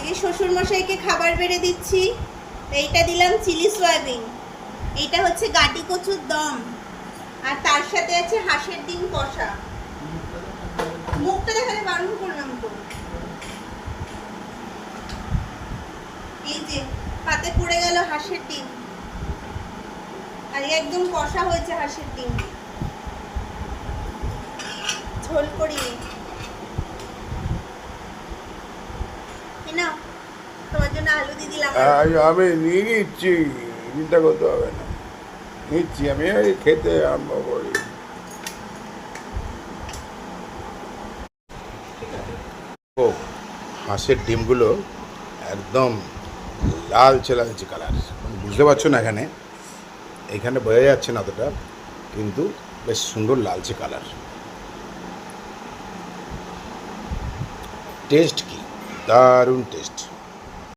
এই শ্বশুর মশাইকে খাবার বেড়ে দিচ্ছি। এইটা দিলাম চিলি সয়াবিন, এইটা হচ্ছে গাটি কচুর দম, আর তার সাথে আছে হাঁসের ডিম কষা। মুখটা দেখাতে বারণ করলাম তো। এই যে পাতে পড়ে গেল হাঁসের ডিম, আর একদম কষা হয়েছে হাঁসের ডিম, ঝোল করিনি। না, তোমার জন্য আলু দিয়ে দিলাম। আমি নিয়ে নিচ্ছি, চিন্তা করতে হবে না, নিচ্ছি আমি, খেতে আরম্ভ করি। ও হাঁসের ডিমগুলো একদম লালচে লালচে কালার, বুঝতে পারছো না, এখানে বোঝা যাচ্ছে না অতটা, কিন্তু বেশ সুন্দর লালচে কালার। টেস্ট কি দারুণ টেস্ট।